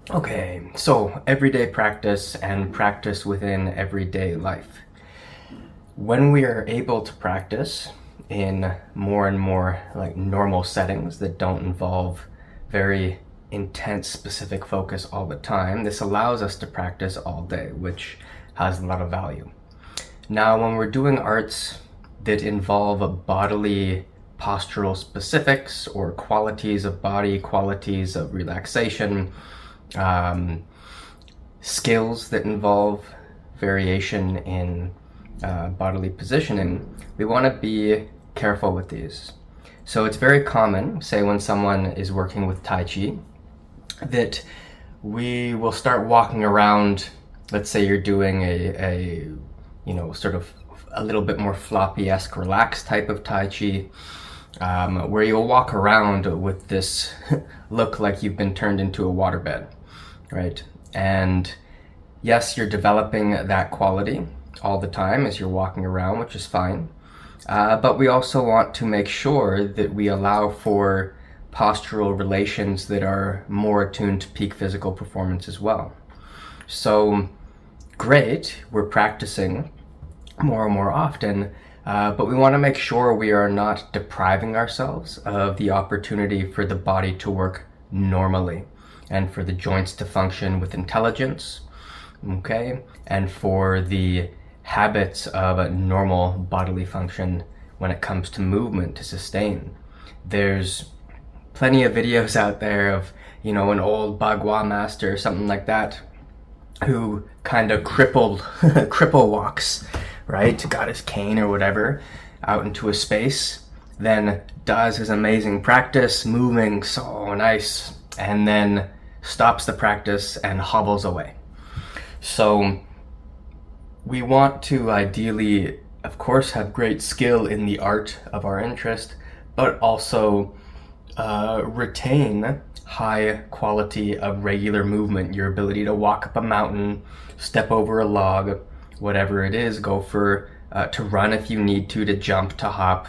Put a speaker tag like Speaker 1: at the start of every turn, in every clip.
Speaker 1: Okay, so everyday practice and practice within everyday life. When we are able to practice in more and more like normal settings that don't involve very intense specific focus all the time, this allows us to practice all day, which has a lot of value. Now, when we're doing arts that involve bodily postural specifics or qualities of body, qualities of relaxation, um, skills that involve variation in bodily positioning, we want to be careful with these. So it's very common, say when someone is working with Tai Chi, that we will start walking around. Let's say you're doing a sort of a little bit more floppy-esque relaxed type of Tai Chi, where you'll walk around with this look like you've been turned into a waterbed, right? And yes, you're developing that quality all the time as you're walking around, which is fine. But we also want to make sure that we allow for postural relations that are more attuned to peak physical performance as well. So great, we're practicing more and more often, but we want to make sure we are not depriving ourselves of the opportunity for the body to work normally and for the joints to function with intelligence, okay, and for the habits of a normal bodily function when it comes to movement to sustain. There's plenty of videos out there of, an old Bagua master or something like that who kind of cripple walks, right? Got his cane or whatever out into a space, then does his amazing practice, moving so nice, and then stops the practice and hobbles away. So we want to ideally, of course, have great skill in the art of our interest, but also retain high quality of regular movement, your ability to walk up a mountain, step over a log, whatever it is, go for, to run if you need to jump, to hop,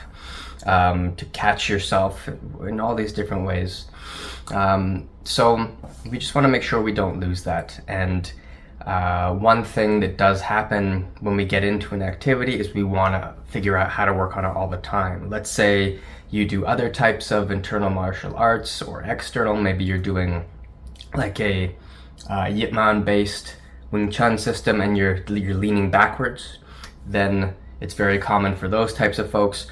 Speaker 1: to catch yourself in all these different ways. So we just want to make sure we don't lose that. And one thing that does happen when we get into an activity is we want to figure out how to work on it all the time. Let's say you do other types of internal martial arts or external. Maybe you're doing like a Yip Man based Wing Chun system and you're leaning backwards. Then it's very common for those types of folks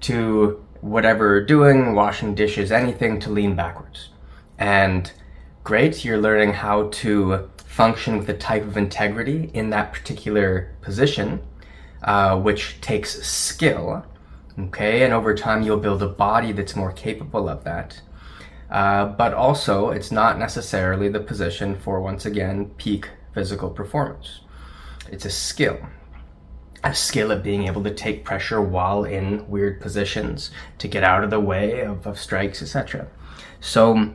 Speaker 1: to, whatever you're doing, washing dishes, anything, to lean backwards. And great, you're learning how to function with a type of integrity in that particular position, which takes skill, okay? And over time, you'll build a body that's more capable of that. But also, it's not necessarily the position for, once again, peak physical performance. It's a skill at being able to take pressure while in weird positions, to get out of the way of strikes, etc. So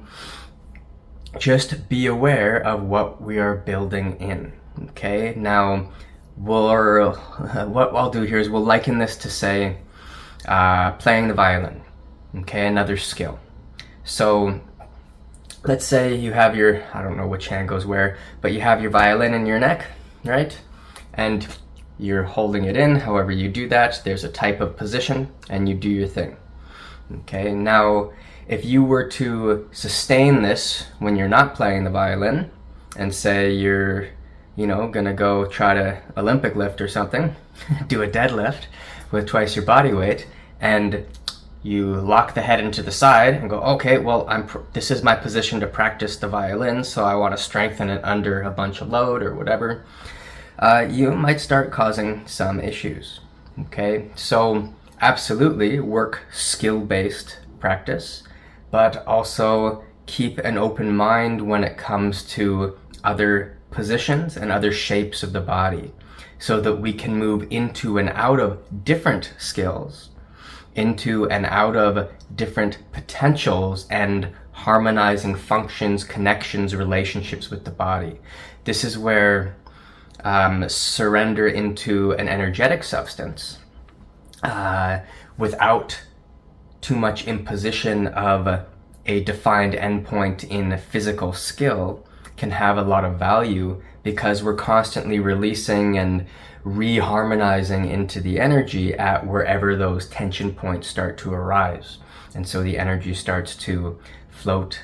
Speaker 1: just be aware of what we are building in, okay? Now, what I'll do here is we'll liken this to, say, playing the violin, okay? Another skill. So let's say you have your, I don't know which hand goes where, but you have your violin in your neck, right? And you're holding it in, however you do that. There's a type of position, and you do your thing, okay? Now, if you were to sustain this when you're not playing the violin, and say you're, gonna go try to Olympic lift or something, do a deadlift with twice your body weight, and you lock the head into the side and go, okay, well, this is my position to practice the violin, so I want to strengthen it under a bunch of load or whatever, you might start causing some issues, okay? So absolutely work skill-based practice, but also keep an open mind when it comes to other positions and other shapes of the body, so that we can move into and out of different skills, into and out of different potentials and harmonizing functions, connections, relationships with the body. This is where surrender into an energetic substance without too much imposition of a defined endpoint in physical skill can have a lot of value because we're constantly releasing and reharmonizing into the energy at wherever those tension points start to arise. And so the energy starts to float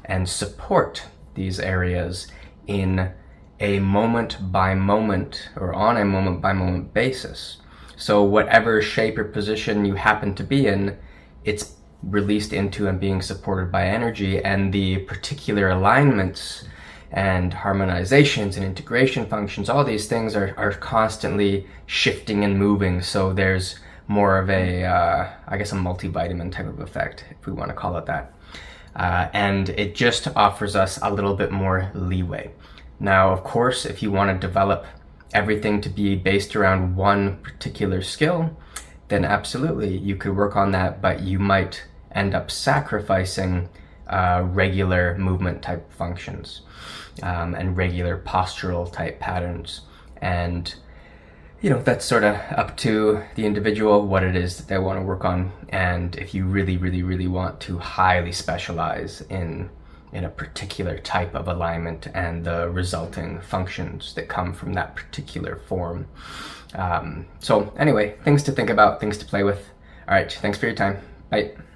Speaker 1: and support these areas in a moment by moment or on a moment by moment basis. So whatever shape or position you happen to be in, it's released into and being supported by energy, and the particular alignments and harmonizations and integration functions, all these things are constantly shifting and moving. So there's more of a, I guess, a multivitamin type of effect, if we want to call it that. And it just offers us a little bit more leeway. Now, of course, if you want to develop everything to be based around one particular skill, then absolutely you could work on that, but you might end up sacrificing regular movement type functions and regular postural type patterns. And that's sort of up to the individual, what it is that they want to work on. And if you really, really, really want to highly specialize in a particular type of alignment and the resulting functions that come from that particular form. So anyway, things to think about, things to play with. All right, thanks for your time. Bye.